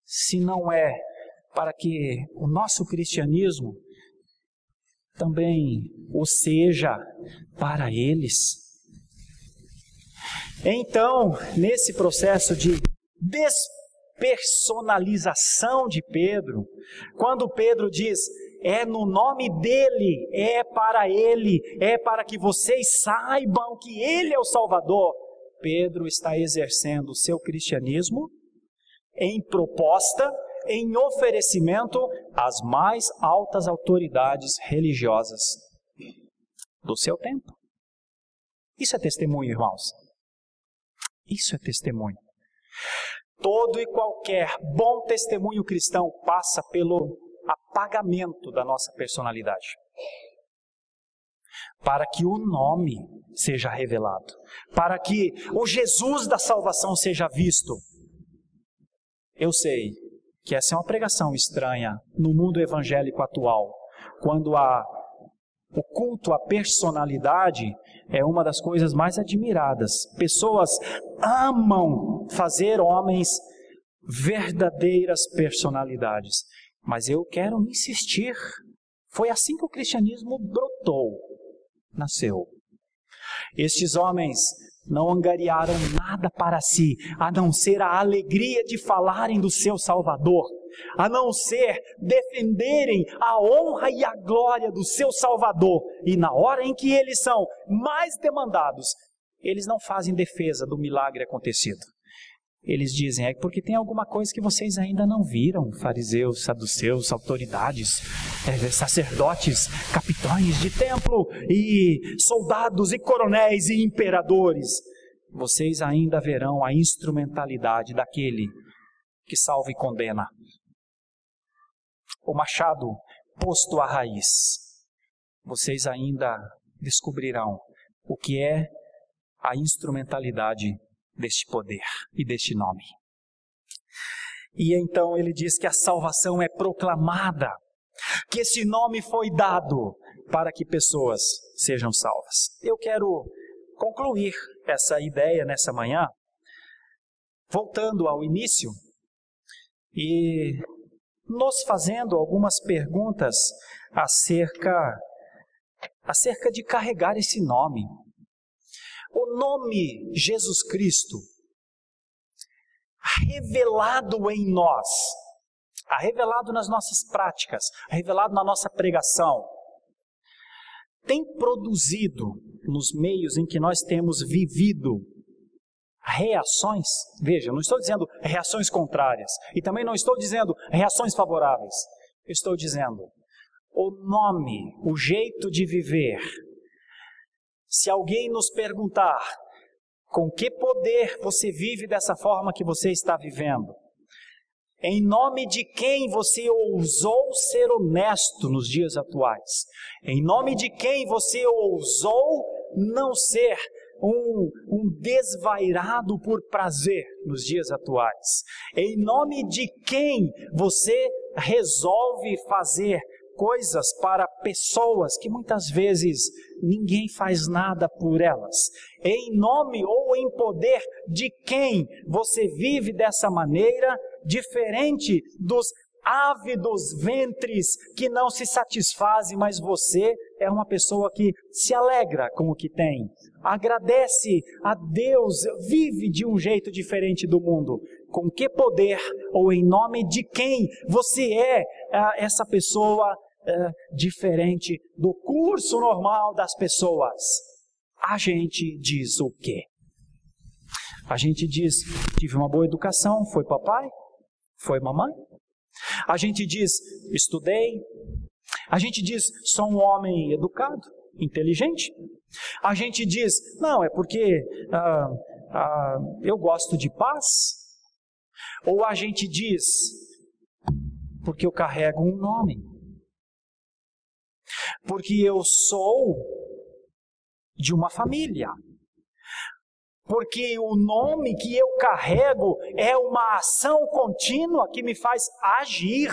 se não é para que o nosso cristianismo também o seja para eles. Então, nesse processo de despersonalização de Pedro, quando Pedro diz, é no nome dele, é para ele, é para que vocês saibam que ele é o Salvador, Pedro está exercendo o seu cristianismo em proposta, em oferecimento às mais altas autoridades religiosas do seu tempo. Isso é testemunho, irmãos. Isso é testemunho. Todo e qualquer bom testemunho cristão passa pelo apagamento da nossa personalidade, para que o nome seja revelado, para que o Jesus da salvação seja visto. Eu sei que essa é uma pregação estranha no mundo evangélico atual, quando o culto à personalidade é uma das coisas mais admiradas. Pessoas amam fazer homens verdadeiras personalidades, mas eu quero insistir, foi assim que o cristianismo brotou, nasceu. Estes homens não angariaram nada para si, a não ser a alegria de falarem do seu Salvador, a não ser defenderem a honra e a glória do seu Salvador. E na hora em que eles são mais demandados, eles não fazem defesa do milagre acontecido. Eles dizem, é porque tem alguma coisa que vocês ainda não viram, fariseus, saduceus, autoridades, sacerdotes, capitães de templo, e soldados, e coronéis, e imperadores. Vocês ainda verão a instrumentalidade daquele que salva e condena. O machado posto à raiz. Vocês ainda descobrirão o que é a instrumentalidade deste poder e deste nome. E então ele diz que a salvação é proclamada, que esse nome foi dado para que pessoas sejam salvas. Eu quero concluir essa ideia nessa manhã, voltando ao início e nos fazendo algumas perguntas acerca de carregar esse nome. O nome Jesus Cristo, revelado em nós, revelado nas nossas práticas, revelado na nossa pregação, tem produzido nos meios em que nós temos vivido reações. Veja, não estou dizendo reações contrárias e também não estou dizendo reações favoráveis. Eu estou dizendo o nome, o jeito de viver. Se alguém nos perguntar com que poder você vive dessa forma que você está vivendo, em nome de quem você ousou ser honesto nos dias atuais, em nome de quem você ousou não ser um desvairado por prazer nos dias atuais? Em nome de quem você resolve fazer coisas para pessoas que muitas vezes ninguém faz nada por elas? Em nome ou em poder de quem você vive dessa maneira, diferente dos ávidos ventres que não se satisfazem, mas você é uma pessoa que se alegra com o que tem, agradece a Deus, vive de um jeito diferente do mundo? Com que poder ou em nome de quem você é essa pessoa diferente do curso normal das pessoas? A gente diz o quê? A gente diz: tive uma boa educação, foi papai, foi mamãe. A gente diz: estudei. A gente diz: sou um homem educado, inteligente. A gente diz: não, é porque eu gosto de paz. Ou a gente diz: porque eu carrego um nome, porque eu sou de uma família, porque o nome que eu carrego é uma ação contínua que me faz agir.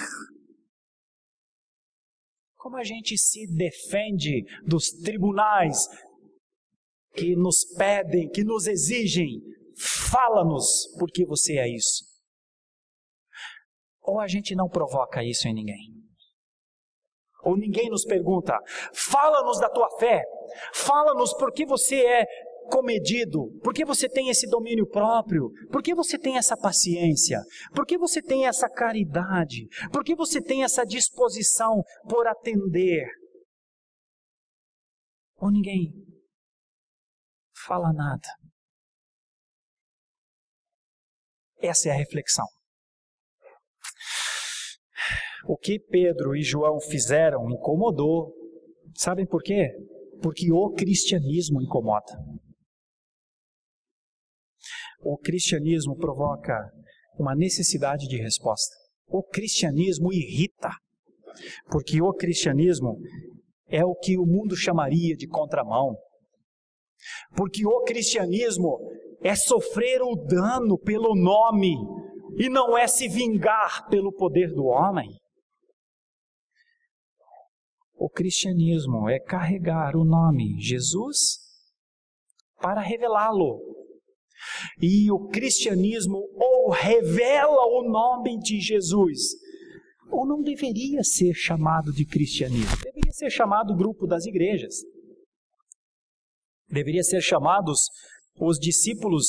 Como a gente se defende dos tribunais que nos pedem, que nos exigem: fala-nos porque você é isso? Ou a gente não provoca isso em ninguém? Ou ninguém nos pergunta: fala-nos da tua fé, fala-nos porque você é comedido, porque você tem esse domínio próprio, porque você tem essa paciência, porque você tem essa caridade, porque você tem essa disposição por atender? Ou ninguém fala nada? Essa é a reflexão. O que Pedro e João fizeram incomodou. Sabem por quê? Porque o cristianismo incomoda. O cristianismo provoca uma necessidade de resposta. O cristianismo irrita, porque o cristianismo é o que o mundo chamaria de contramão. Porque o cristianismo é sofrer o dano pelo nome e não é se vingar pelo poder do homem. O cristianismo é carregar o nome Jesus para revelá-lo. E o cristianismo ou revela o nome de Jesus, ou não deveria ser chamado de cristianismo. Deveria ser chamado grupo das igrejas. Deveria ser chamados os discípulos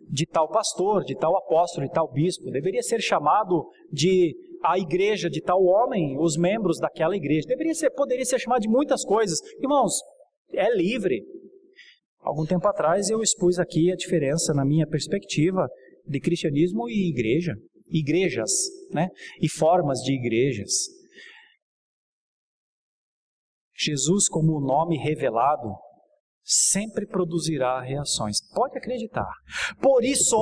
de tal pastor, de tal apóstolo, de tal bispo. Deveria ser chamado de a igreja de tal homem, os membros daquela igreja. Poderia ser chamado de muitas coisas. Irmãos, é livre. Algum tempo atrás eu expus aqui a diferença, na minha perspectiva, de cristianismo e igreja. Igrejas, né? E formas de igrejas. Jesus, como o nome revelado, sempre produzirá reações. Pode acreditar. Por isso,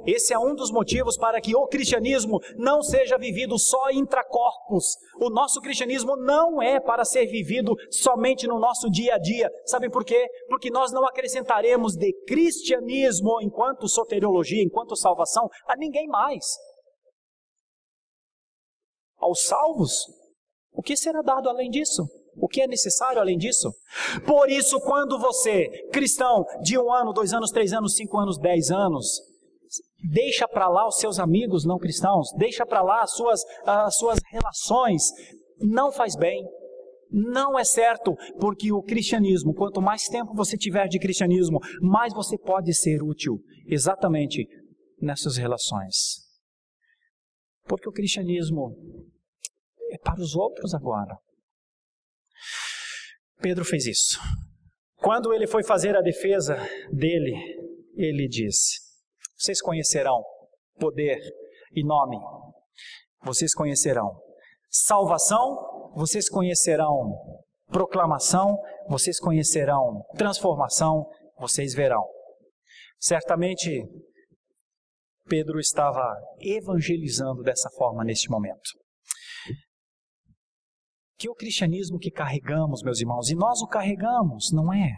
esse é um dos motivos para que o cristianismo não seja vivido só intracorpus. O nosso cristianismo não é para ser vivido somente no nosso dia a dia. Sabem por quê? Porque nós não acrescentaremos de cristianismo, enquanto soteriologia, enquanto salvação, a ninguém mais. Aos salvos, o que será dado além disso? O que é necessário além disso? Por isso, quando você, cristão, de 1 ano, 2 anos, 3 anos, 5 anos, 10 anos, deixa para lá os seus amigos não cristãos, deixa para lá as suas relações, não faz bem, não é certo, porque o cristianismo, quanto mais tempo você tiver de cristianismo, mais você pode ser útil, exatamente nessas relações. Porque o cristianismo é para os outros agora. Pedro fez isso. Quando ele foi fazer a defesa dele, ele disse: vocês conhecerão poder e nome, vocês conhecerão salvação, vocês conhecerão proclamação, vocês conhecerão transformação, vocês verão. Certamente, Pedro estava evangelizando dessa forma neste momento. Que o cristianismo que carregamos, meus irmãos, e nós o carregamos, não é?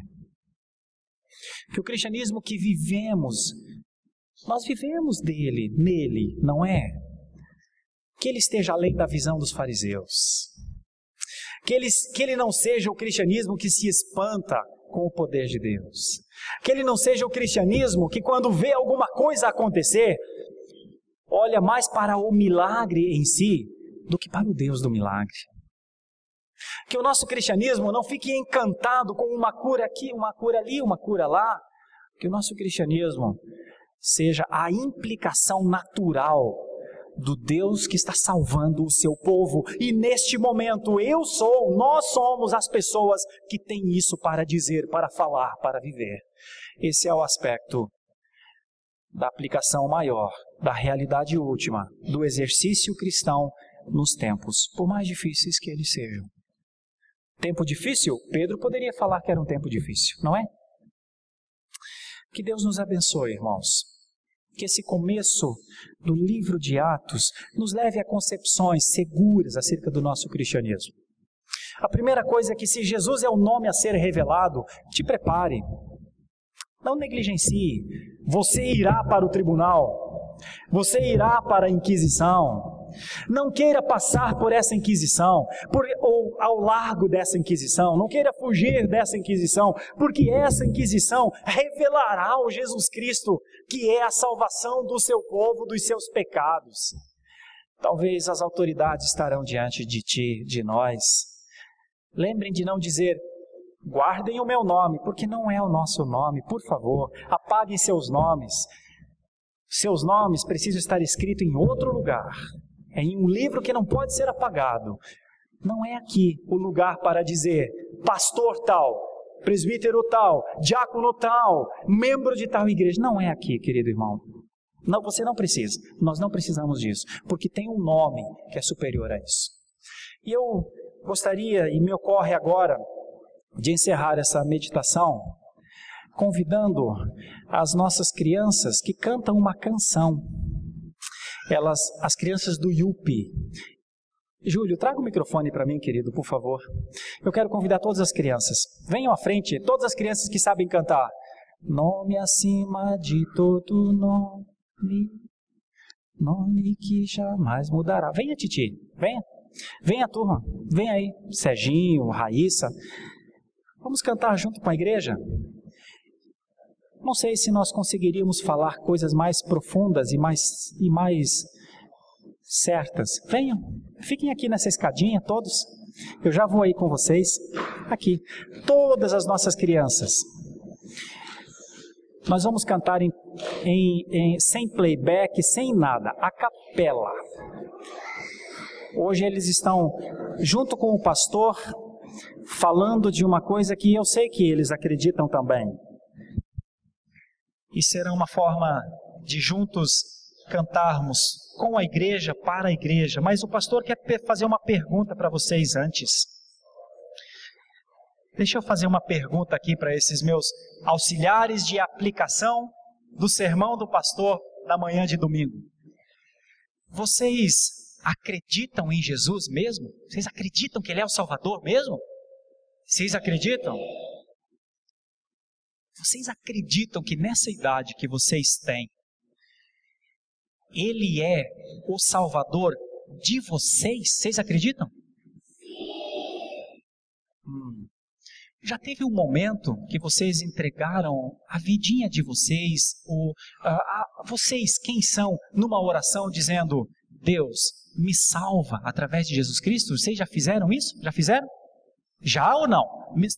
Que o cristianismo que vivemos, nós vivemos nele, não é? Que ele esteja além da visão dos fariseus. Que ele não seja o cristianismo que se espanta com o poder de Deus. Que ele não seja o cristianismo que, quando vê alguma coisa acontecer, olha mais para o milagre em si do que para o Deus do milagre. Que o nosso cristianismo não fique encantado com uma cura aqui, uma cura ali, uma cura lá. Que o nosso cristianismo seja a implicação natural do Deus que está salvando o seu povo. E neste momento nós somos as pessoas que têm isso para dizer, para falar, para viver. Esse é o aspecto da aplicação maior, da realidade última, do exercício cristão nos tempos, por mais difíceis que eles sejam. Tempo difícil? Pedro poderia falar que era um tempo difícil, não é? Que Deus nos abençoe, irmãos. Que esse começo do livro de Atos nos leve a concepções seguras acerca do nosso cristianismo. A primeira coisa é que, se Jesus é o nome a ser revelado, te prepare. Não negligencie. Você irá para o tribunal. Você irá para a Inquisição. Não queira passar por essa Inquisição, ou ao largo dessa Inquisição. Não queira fugir dessa Inquisição, porque essa Inquisição revelará o Jesus Cristo, que é a salvação do seu povo, dos seus pecados. Talvez as autoridades estarão diante de ti, de nós. Lembrem de não dizer: guardem o meu nome, porque não é o nosso nome. Por favor, apaguem seus nomes. Seus nomes precisam estar escritos em outro lugar. É em um livro que não pode ser apagado. Não é aqui o lugar para dizer pastor tal, presbítero tal, diácono tal, membro de tal igreja. Não é aqui, querido irmão. Não, você não precisa. Nós não precisamos disso, porque tem um nome que é superior a isso. E eu gostaria, e me ocorre agora, de encerrar essa meditação convidando as nossas crianças que cantam uma canção. As crianças do IUP. Júlio, traga o microfone para mim, querido, por favor. Eu quero convidar todas as crianças. Venham à frente, todas as crianças que sabem cantar. Nome acima de todo nome, nome que jamais mudará. Venha, Titi, venha. Venha, turma, venha aí. Serginho, Raíssa. Vamos cantar junto com a igreja? Não sei se nós conseguiríamos falar coisas mais profundas e mais certas. Venham, fiquem aqui nessa escadinha todos. Eu já vou aí com vocês. Aqui, todas as nossas crianças. Nós vamos cantar sem playback, sem nada, a capela. Hoje eles estão junto com o pastor falando de uma coisa que eu sei que eles acreditam também. E será uma forma de juntos cantarmos com a igreja, para a igreja. Mas o pastor quer fazer uma pergunta para vocês antes. Deixa eu fazer uma pergunta aqui para esses meus auxiliares de aplicação do sermão do pastor da manhã de domingo. Vocês acreditam em Jesus mesmo? Vocês acreditam que Ele é o Salvador mesmo? Vocês acreditam? Vocês acreditam que nessa idade que vocês têm, Ele é o Salvador de vocês? Vocês acreditam? Já teve um momento que vocês entregaram a vidinha de vocês, vocês quem são, numa oração dizendo: Deus, me salva através de Jesus Cristo? Vocês já fizeram isso? Já fizeram? Já ou não?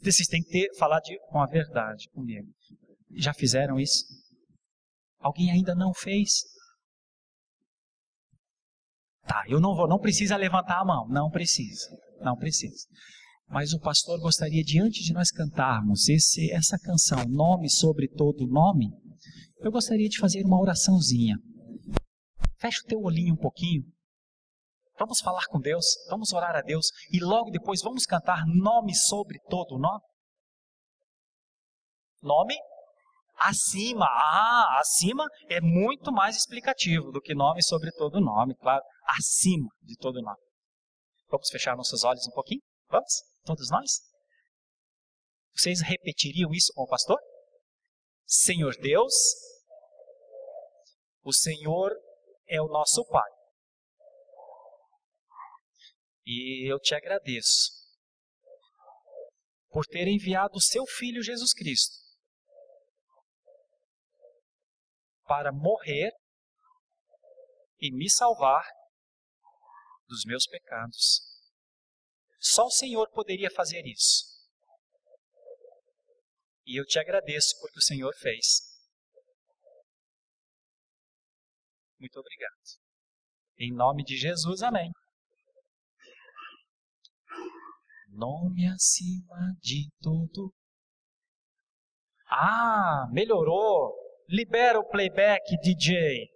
Vocês têm que falar com a verdade comigo. Já fizeram isso? Alguém ainda não fez? Tá, eu não precisa levantar a mão. Não precisa. Mas o pastor gostaria, diante de nós cantarmos essa canção, Nome sobre todo nome, eu gostaria de fazer uma oraçãozinha. Fecha o teu olhinho um pouquinho. Vamos falar com Deus, vamos orar a Deus e logo depois vamos cantar Nome sobre todo nome. Nome acima. Acima é muito mais explicativo do que nome sobre todo nome, claro. Acima de todo nome. Vamos fechar nossos olhos um pouquinho? Vamos? Todos nós? Vocês repetiriam isso com o pastor? Senhor Deus, o Senhor é o nosso Pai. E eu te agradeço por ter enviado o seu Filho Jesus Cristo para morrer e me salvar dos meus pecados. Só o Senhor poderia fazer isso. E eu te agradeço porque o Senhor fez. Muito obrigado. Em nome de Jesus, amém. Nome acima de tudo. Ah, melhorou. Libera o playback, DJ.